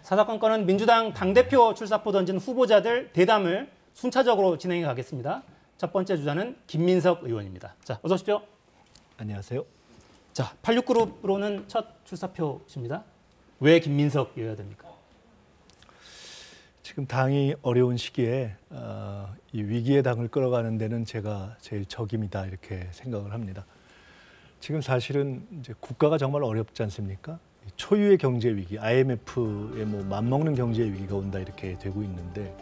사사건건은 민주당 당대표 출사표 던진 후보자들 대담을 순차적으로 진행해 가겠습니다. 첫 번째 주자는 김민석 의원입니다. 자, 어서 오십시오. 안녕하세요. 자, 86그룹으로는 첫 출사표십니다. 왜 김민석이어야 됩니까? 지금 당이 어려운 시기에 이 위기의 당을 끌어가는 데는 제가 제일 적임이다 이렇게 생각을 합니다. 지금 사실은 이제 국가가 정말 어렵지 않습니까? 초유의 경제 위기, IMF에 뭐 맞먹는 경제 위기가 온다 이렇게 되고 있는데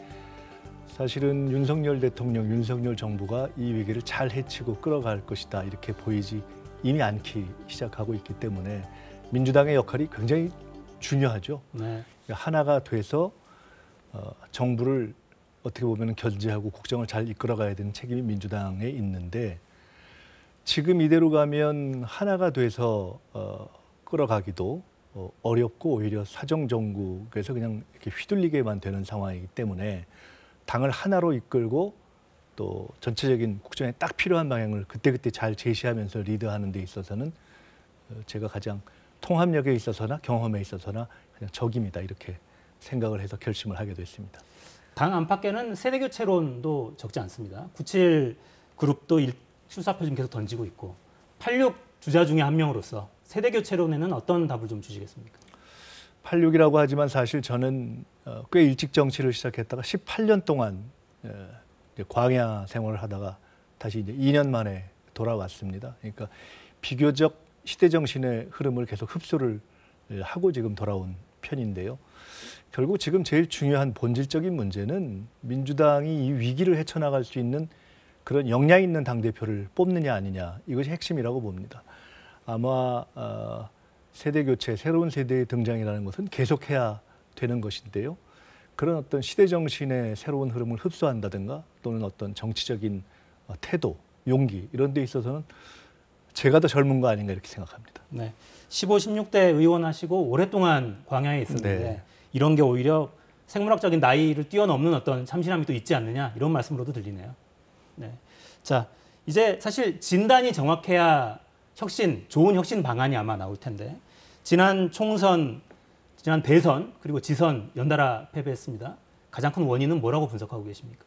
사실은 윤석열 대통령, 윤석열 정부가 이 위기를 잘 헤치고 끌어갈 것이다 이렇게 보이지 이미 않기 시작하고 있기 때문에 민주당의 역할이 굉장히 중요하죠. 네. 하나가 돼서 정부를 어떻게 보면 견제하고 국정을 잘 이끌어가야 되는 책임이 민주당에 있는데 지금 이대로 가면 하나가 돼서 끌어가기도 어렵고 오히려 사정정국에서 그냥 이렇게 휘둘리게만 되는 상황이기 때문에 당을 하나로 이끌고 또 전체적인 국정에 딱 필요한 방향을 그때그때 잘 제시하면서 리드하는 데 있어서는 제가 가장 통합력에 있어서나 경험에 있어서나 그냥 적임이다 이렇게 생각을 해서 결심을 하게 됐습니다. 당 안팎에는 세대교체론도 적지 않습니다. 97 그룹도 출사표 좀 계속 던지고 있고 86 주자 중에 한 명으로서 세대교체론에는 어떤 답을 좀 주시겠습니까? 86이라고 하지만 사실 저는 꽤 일찍 정치를 시작했다가 18년 동안 이제 광야 생활을 하다가 다시 이제 2년 만에 돌아왔습니다. 그러니까 비교적 시대 정신의 흐름을 계속 흡수를 하고 지금 돌아온 편인데요. 결국 지금 제일 중요한 본질적인 문제는 민주당이 이 위기를 헤쳐나갈 수 있는 그런 역량 있는 당대표를 뽑느냐 아니냐 이것이 핵심이라고 봅니다. 아마 세대 교체, 새로운 세대의 등장이라는 것은 계속해야 되는 것인데요. 그런 어떤 시대 정신의 새로운 흐름을 흡수한다든가 또는 어떤 정치적인 태도, 용기 이런 데 있어서는 제가 더 젊은 거 아닌가 이렇게 생각합니다. 네, 15, 16대 의원 하시고 오랫동안 광야에 있었는데 네. 이런 게 오히려 생물학적인 나이를 뛰어넘는 어떤 참신함이 또 있지 않느냐 이런 말씀으로도 들리네요. 네, 자 이제 사실 진단이 정확해야 좋은 혁신 방안이 아마 나올 텐데 지난 총선, 지난 대선 그리고 지선 연달아 패배했습니다. 가장 큰 원인은 뭐라고 분석하고 계십니까?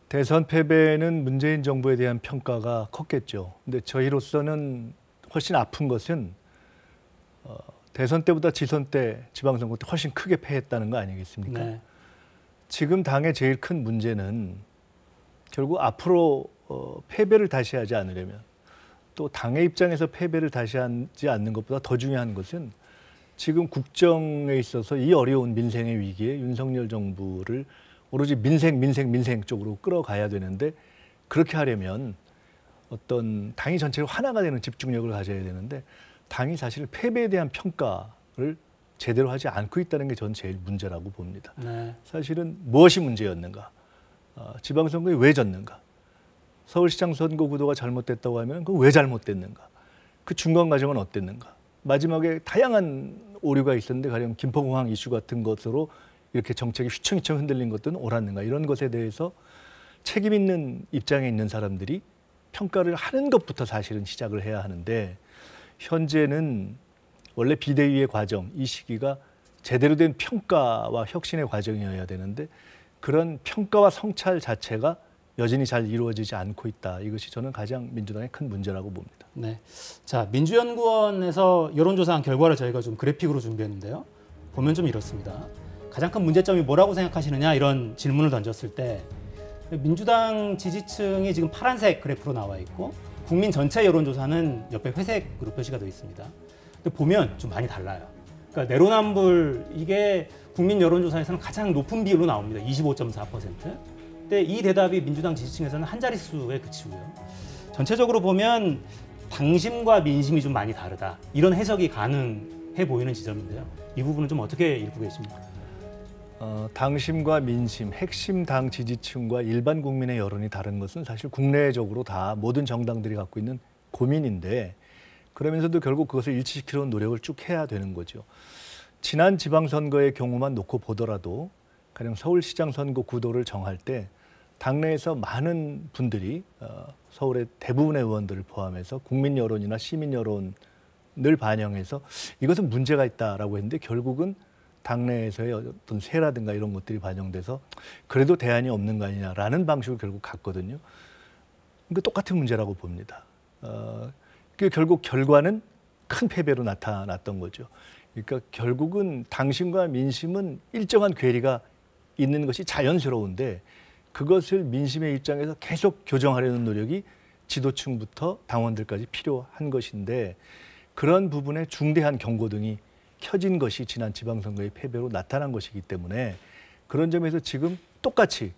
대선 패배는 문재인 정부에 대한 평가가 컸겠죠. 근데 저희로서는 훨씬 아픈 것은 대선 때보다 지선 때, 지방선거 때 훨씬 크게 패했다는 거 아니겠습니까? 네. 지금 당의 제일 큰 문제는 결국 앞으로 패배를 다시 하지 않으려면 또 당의 입장에서 패배를 다시 하지 않는 것보다 더 중요한 것은 지금 국정에 있어서 이 어려운 민생의 위기에 윤석열 정부를 오로지 민생 쪽으로 끌어가야 되는데 그렇게 하려면 어떤 당이 전체로 하나가 되는 집중력을 가져야 되는데 당이 사실 패배에 대한 평가를 제대로 하지 않고 있다는 게 전 제일 문제라고 봅니다. 네. 사실은 무엇이 문제였는가? 지방선거에 왜 졌는가? 서울시장 선거 구도가 잘못됐다고 하면 그 왜 잘못됐는가? 그 중간 과정은 어땠는가? 마지막에 다양한 오류가 있었는데 가령 김포공항 이슈 같은 것으로 이렇게 정책이 휘청휘청 흔들린 것들은 옳았는가? 이런 것에 대해서 책임 있는 입장에 있는 사람들이 평가를 하는 것부터 사실은 시작을 해야 하는데 현재는 원래 비대위의 과정, 이 시기가 제대로 된 평가와 혁신의 과정이어야 되는데 그런 평가와 성찰 자체가 여전히 잘 이루어지지 않고 있다. 이것이 저는 가장 민주당의 큰 문제라고 봅니다. 네. 자, 민주연구원에서 여론조사한 결과를 저희가 좀 그래픽으로 준비했는데요. 보면 좀 이렇습니다. 가장 큰 문제점이 뭐라고 생각하시느냐 이런 질문을 던졌을 때 민주당 지지층이 지금 파란색 그래프로 나와 있고 국민 전체 여론조사는 옆에 회색으로 표시가 되어 있습니다. 근데 보면 좀 많이 달라요. 그러니까 내로남불 이게 국민 여론조사에서는 가장 높은 비율로 나옵니다. 25.4%. 근데 이 대답이 민주당 지지층에서는 한 자릿수에 그치고요. 전체적으로 보면 당심과 민심이 좀 많이 다르다. 이런 해석이 가능해 보이는 지점인데요. 이 부분은 좀 어떻게 읽고 계십니까? 당심과 민심, 핵심 당 지지층과 일반 국민의 여론이 다른 것은 사실 국내적으로 다 모든 정당들이 갖고 있는 고민인데 그러면서도 결국 그것을 일치시키려는 노력을 쭉 해야 되는 거죠. 지난 지방선거의 경우만 놓고 보더라도 가령 서울시장 선거 구도를 정할 때 당내에서 많은 분들이 서울의 대부분의 의원들을 포함해서 국민 여론이나 시민 여론을 반영해서 이것은 문제가 있다라고 했는데 결국은 당내에서의 어떤 세라든가 이런 것들이 반영돼서 그래도 대안이 없는 거 아니냐라는 방식으로 결국 갔거든요. 그러니까 똑같은 문제라고 봅니다. 그 결국 결과는 큰 패배로 나타났던 거죠. 그러니까 결국은 당심과 민심은 일정한 괴리가 있는 것이 자연스러운데 그것을 민심의 입장에서 계속 교정하려는 노력이 지도층부터 당원들까지 필요한 것인데 그런 부분에 중대한 경고등이 켜진 것이 지난 지방선거의 패배로 나타난 것이기 때문에 그런 점에서 지금 똑같이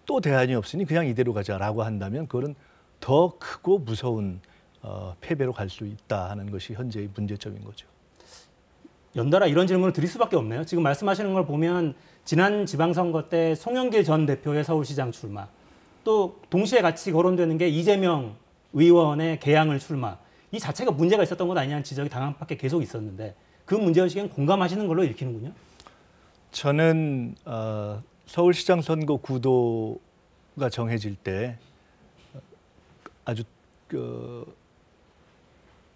또 대안이 없으니 그냥 이대로 가자라고 한다면 그거는 더 크고 무서운 패배로 갈 수 있다 하는 것이 현재의 문제점인 거죠. 연달아 이런 질문을 드릴 수밖에 없네요. 지금 말씀하시는 걸 보면 지난 지방선거 때 송영길 전 대표의 서울시장 출마, 또 동시에 같이 거론되는 게 이재명 의원의 개항을 출마, 이 자체가 문제가 있었던 것 아니냐는 지적이 당안팎에 계속 있었는데 그 문제의식엔 공감하시는 걸로 읽히는군요. 저는 서울시장 선거 구도가 정해질 때 아주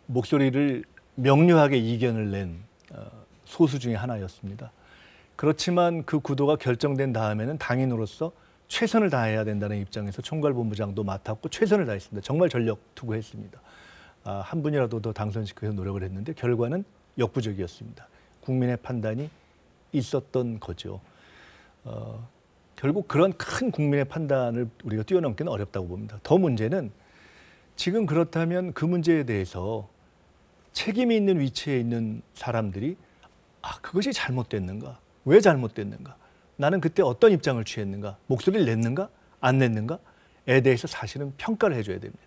목소리를 명료하게 이견을 낸 소수 중에 하나였습니다. 그렇지만 그 구도가 결정된 다음에는 당인으로서 최선을 다해야 된다는 입장에서 총괄본부장도 맡았고 최선을 다했습니다. 정말 전력 투구했습니다. 한 분이라도 더 당선시키기 위해서 노력을 했는데 결과는 역부족이었습니다. 국민의 판단이 있었던 거죠. 결국 그런 큰 국민의 판단을 우리가 뛰어넘기는 어렵다고 봅니다. 더 문제는 지금 그렇다면 그 문제에 대해서 책임이 있는 위치에 있는 사람들이 그것이 잘못됐는가? 왜 잘못됐는가? 나는 그때 어떤 입장을 취했는가? 목소리를 냈는가? 안 냈는가?에 대해서 사실은 평가를 해줘야 됩니다.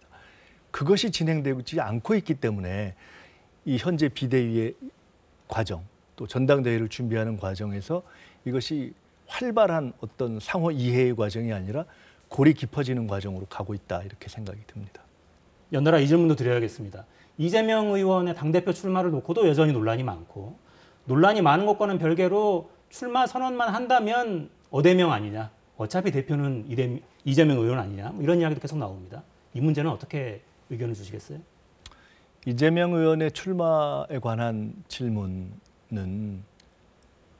그것이 진행되지 않고 있기 때문에 이 현재 비대위의 과정, 또 전당대회를 준비하는 과정에서 이것이 활발한 어떤 상호 이해의 과정이 아니라 골이 깊어지는 과정으로 가고 있다 이렇게 생각이 듭니다. 연달아 이 질문도 드려야겠습니다. 이재명 의원의 당대표 출마를 놓고도 여전히 논란이 많고 논란이 많은 것과는 별개로 출마 선언만 한다면 어대명 아니냐, 어차피 대표는 이재명 의원 아니냐, 뭐 이런 이야기도 계속 나옵니다. 이 문제는 어떻게 의견을 주시겠어요? 이재명 의원의 출마에 관한 질문은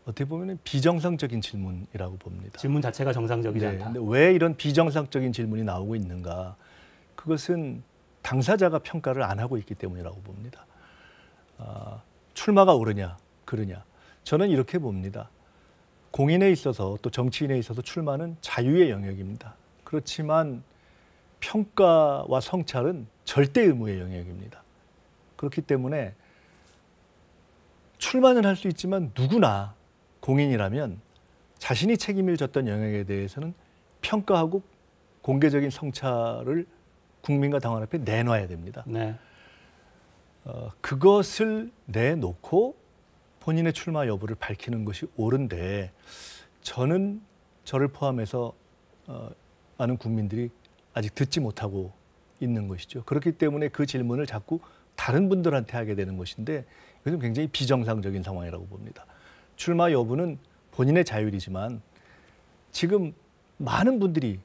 어떻게 보면 비정상적인 질문이라고 봅니다. 질문 자체가 정상적이지 않다. 근데 왜 이런 비정상적인 질문이 나오고 있는가? 그것은 당사자가 평가를 안 하고 있기 때문이라고 봅니다. 출마가 옳으냐, 그르냐. 저는 이렇게 봅니다. 공인에 있어서 또 정치인에 있어서 출마는 자유의 영역입니다. 그렇지만 평가와 성찰은 절대 의무의 영역입니다. 그렇기 때문에 출마는 할 수 있지만 누구나 공인이라면 자신이 책임을 졌던 영역에 대해서는 평가하고 공개적인 성찰을 국민과 당원 앞에 내놔야 됩니다. 네. 그것을 내놓고 본인의 출마 여부를 밝히는 것이 옳은데 저는 저를 포함해서 많은 국민들이 아직 듣지 못하고 있는 것이죠. 그렇기 때문에 그 질문을 자꾸 다른 분들한테 하게 되는 것인데 이것은 굉장히 비정상적인 상황이라고 봅니다. 출마 여부는 본인의 자율이지만 지금 많은 분들이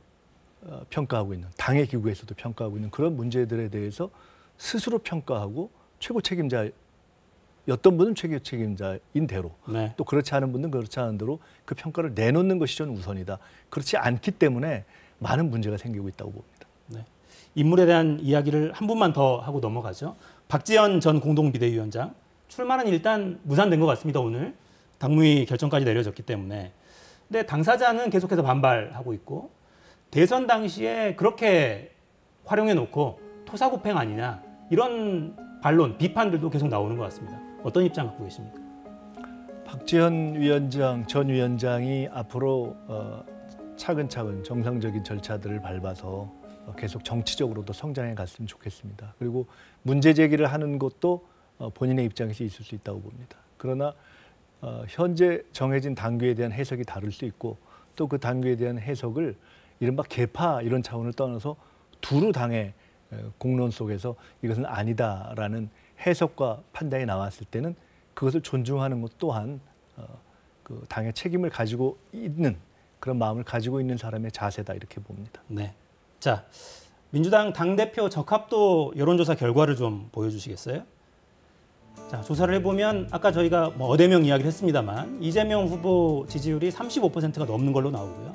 평가하고 있는, 당의 기구에서도 평가하고 있는 그런 문제들에 대해서 스스로 평가하고 최고 책임자였던 분은 최고 책임자인 대로 네. 또 그렇지 않은 분은 그렇지 않은 대로 그 평가를 내놓는 것이 저는 우선이다. 그렇지 않기 때문에 많은 문제가 생기고 있다고 봅니다. 네. 인물에 대한 이야기를 한 분만 더 하고 넘어가죠. 박지원 전 공동비대위원장. 출마는 일단 무산된 것 같습니다. 오늘 당무위 결정까지 내려졌기 때문에. 근데 당사자는 계속해서 반발하고 있고 대선 당시에 그렇게 활용해놓고 토사구팽 아니냐 이런 반론, 비판들도 계속 나오는 것 같습니다. 어떤 입장 갖고 계십니까? 박지원 위원장, 전 위원장이 앞으로 차근차근 정상적인 절차들을 밟아서 계속 정치적으로도 성장해 갔으면 좋겠습니다. 그리고 문제 제기를 하는 것도 본인의 입장에서 있을 수 있다고 봅니다. 그러나 현재 정해진 당규에 대한 해석이 다를 수 있고 또 그 당규에 대한 해석을 이른바 개파 이런 차원을 떠나서 두루 당의 공론 속에서 이것은 아니다라는 해석과 판단이 나왔을 때는 그것을 존중하는 것 또한 그 당의 책임을 가지고 있는 그런 마음을 가지고 있는 사람의 자세다 이렇게 봅니다. 네. 자, 민주당 당대표 적합도 여론조사 결과를 좀 보여주시겠어요? 자, 조사를 해보면 아까 저희가 뭐 어대명 이야기를 했습니다만 이재명 후보 지지율이 35%가 넘는 걸로 나오고요.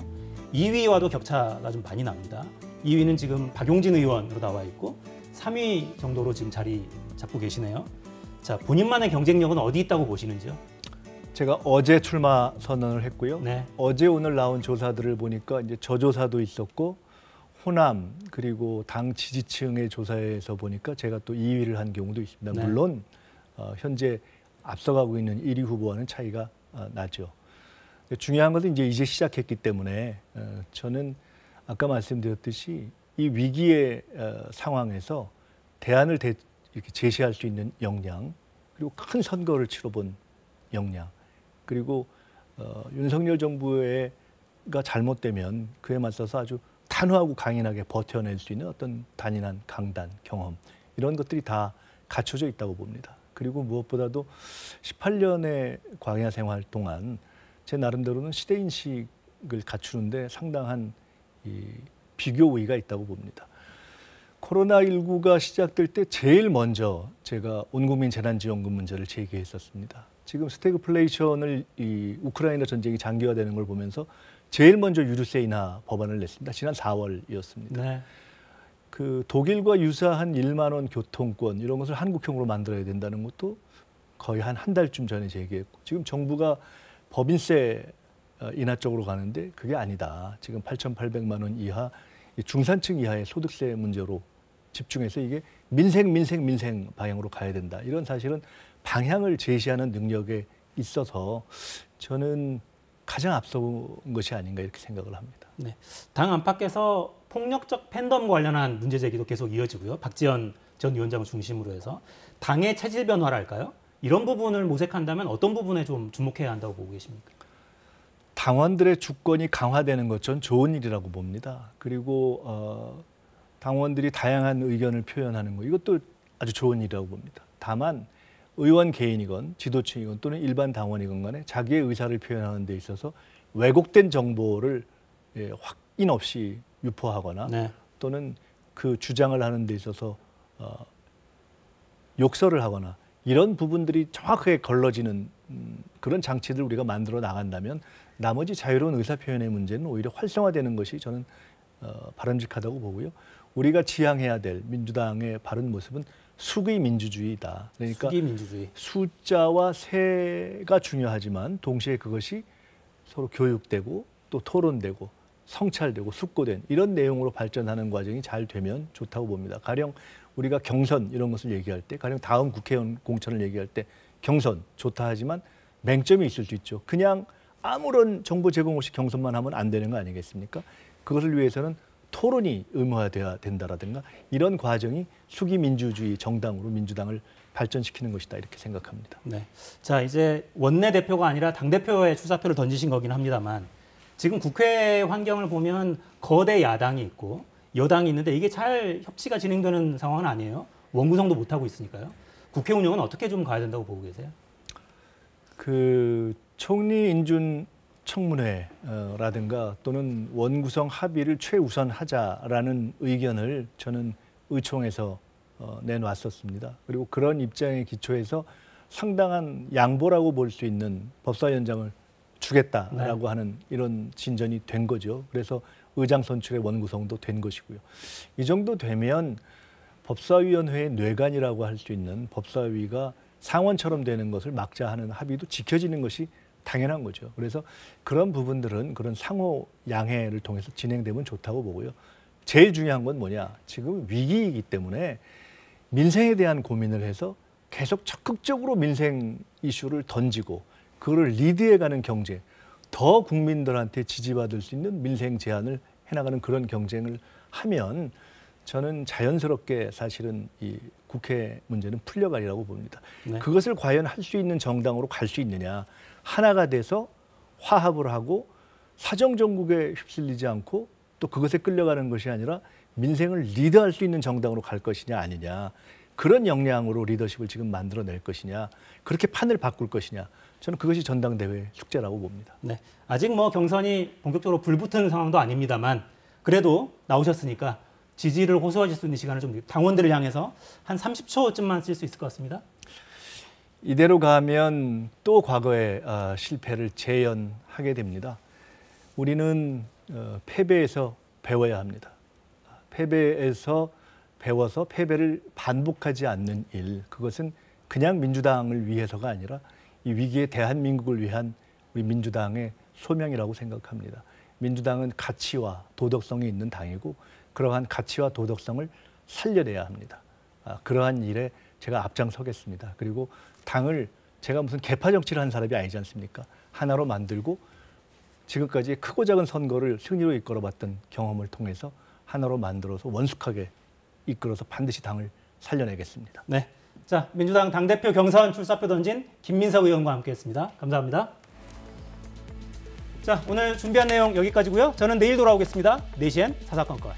2위와도 격차가 좀 많이 납니다. 2위는 지금 박용진 의원으로 나와 있고 3위 정도로 지금 자리 잡고 계시네요. 자, 본인만의 경쟁력은 어디 있다고 보시는지요? 제가 어제 출마 선언을 했고요. 네. 어제 오늘 나온 조사들을 보니까 이제 저조사도 있었고 호남 그리고 당 지지층의 조사에서 보니까 제가 또 2위를 한 경우도 있습니다. 네. 물론 현재 앞서가고 있는 1위 후보와는 차이가 나죠. 중요한 것은 이제 시작했기 때문에 저는 아까 말씀드렸듯이 이 위기의 상황에서 대안을 이렇게 제시할 수 있는 역량, 그리고 큰 선거를 치러본 역량, 그리고 윤석열 정부가 잘못되면 그에 맞서서 아주 단호하고 강인하게 버텨낼 수 있는 어떤 단인한 강단, 경험, 이런 것들이 다 갖춰져 있다고 봅니다. 그리고 무엇보다도 18년의 광야 생활 동안 제 나름대로는 시대인식을 갖추는데 상당한 이 비교 우위가 있다고 봅니다. 코로나19가 시작될 때 제일 먼저 제가 온국민 재난지원금 문제를 제기했었습니다. 지금 스태그플레이션을 이 우크라이나 전쟁이 장기화되는 걸 보면서 제일 먼저 유류세 인하 법안을 냈습니다. 지난 4월이었습니다. 네. 그 독일과 유사한 1만 원 교통권 이런 것을 한국형으로 만들어야 된다는 것도 거의 한 달쯤 전에 제기했고, 지금 정부가 법인세 인하 쪽으로 가는데 그게 아니다. 지금 8,800만 원 이하 중산층 이하의 소득세 문제로 집중해서 이게 민생 방향으로 가야 된다. 이런 사실은 방향을 제시하는 능력에 있어서 저는 가장 앞서온 것이 아닌가 이렇게 생각을 합니다. 네. 당 안팎에서 폭력적 팬덤 관련한 문제 제기도 계속 이어지고요. 박지원 전 위원장을 중심으로 해서 당의 체질 변화랄까요? 이런 부분을 모색한다면 어떤 부분에 좀 주목해야 한다고 보고 계십니까? 당원들의 주권이 강화되는 것 전 좋은 일이라고 봅니다. 그리고 당원들이 다양한 의견을 표현하는 것, 이것도 아주 좋은 일이라고 봅니다. 다만 의원 개인이건 지도층이건 또는 일반 당원이건 간에 자기의 의사를 표현하는 데 있어서 왜곡된 정보를 확인 없이 유포하거나 네. 또는 그 주장을 하는 데 있어서 욕설을 하거나 이런 부분들이 정확하게 걸러지는 그런 장치들을 우리가 만들어 나간다면 나머지 자유로운 의사표현의 문제는 오히려 활성화되는 것이 저는 바람직하다고 보고요. 우리가 지향해야 될 민주당의 바른 모습은 수기 민주주의다. 그러니까 수기 민주주의. 숫자와 세가 중요하지만 동시에 그것이 서로 교육되고 또 토론되고 성찰되고 숙고된 이런 내용으로 발전하는 과정이 잘 되면 좋다고 봅니다. 가령 우리가 경선 이런 것을 얘기할 때, 가령 다음 국회의원 공천을 얘기할 때 경선 좋다 하지만 맹점이 있을 수 있죠. 그냥 아무런 정보 제공 없이 경선만 하면 안 되는 거 아니겠습니까? 그것을 위해서는 토론이 의무화돼야 된다라든가 이런 과정이 수기 민주주의 정당으로 민주당을 발전시키는 것이다 이렇게 생각합니다. 네. 자, 이제 원내대표가 아니라 당대표의 출사표를 던지신 거긴 합니다만 지금 국회 환경을 보면 거대 야당이 있고 여당이 있는데 이게 잘 협치가 진행되는 상황은 아니에요. 원구성도 못하고 있으니까요. 국회 운영은 어떻게 좀 가야 된다고 보고 계세요? 그 총리 인준 청문회라든가 또는 원구성 합의를 최우선하자라는 의견을 저는 의총에서 내놨었습니다. 그리고 그런 입장에 기초해서 상당한 양보라고 볼 수 있는 법사위원장을 주겠다라고 하는 이런 진전이 된 거죠. 그래서 의장 선출의 원구성도 된 것이고요. 이 정도 되면 법사위원회의 뇌관이라고 할 수 있는 법사위가 상원처럼 되는 것을 막자 하는 합의도 지켜지는 것이 당연한 거죠. 그래서 그런 부분들은 그런 상호 양해를 통해서 진행되면 좋다고 보고요. 제일 중요한 건 뭐냐? 지금 위기이기 때문에 민생에 대한 고민을 해서 계속 적극적으로 민생 이슈를 던지고 그거를 리드해가는 경제, 더 국민들한테 지지받을 수 있는 민생 제안을 해나가는 그런 경쟁을 하면 저는 자연스럽게 사실은 이 국회 문제는 풀려가리라고 봅니다. 네. 그것을 과연 할 수 있는 정당으로 갈 수 있느냐. 하나가 돼서 화합을 하고 사정정국에 휩쓸리지 않고 또 그것에 끌려가는 것이 아니라 민생을 리드할 수 있는 정당으로 갈 것이냐 아니냐. 그런 역량으로 리더십을 지금 만들어낼 것이냐. 그렇게 판을 바꿀 것이냐. 저는 그것이 전당대회의 숙제라고 봅니다. 네. 아직 뭐 경선이 본격적으로 불붙은 상황도 아닙니다만 그래도 나오셨으니까 지지를 호소하실 수 있는 시간을 좀 당원들을 향해서 한 30초쯤만 쓸 수 있을 것 같습니다. 이대로 가면 또 과거의 실패를 재현하게 됩니다. 우리는 패배에서 배워야 합니다. 패배에서 배워서 패배를 반복하지 않는 일, 그것은 그냥 민주당을 위해서가 아니라 이 위기의 대한민국을 위한 우리 민주당의 소명이라고 생각합니다. 민주당은 가치와 도덕성이 있는 당이고 그러한 가치와 도덕성을 살려내야 합니다. 그러한 일에 제가 앞장서겠습니다. 그리고 당을 제가 무슨 계파 정치를 한 사람이 아니지 않습니까? 하나로 만들고 지금까지 크고 작은 선거를 승리로 이끌어봤던 경험을 통해서 하나로 만들어서 원숙하게 이끌어서 반드시 당을 살려내겠습니다. 네, 자 민주당 당대표 경선 출사표 던진 김민석 의원과 함께했습니다. 감사합니다. 자 오늘 준비한 내용 여기까지고요. 저는 내일 돌아오겠습니다. 4시엔 사사건건.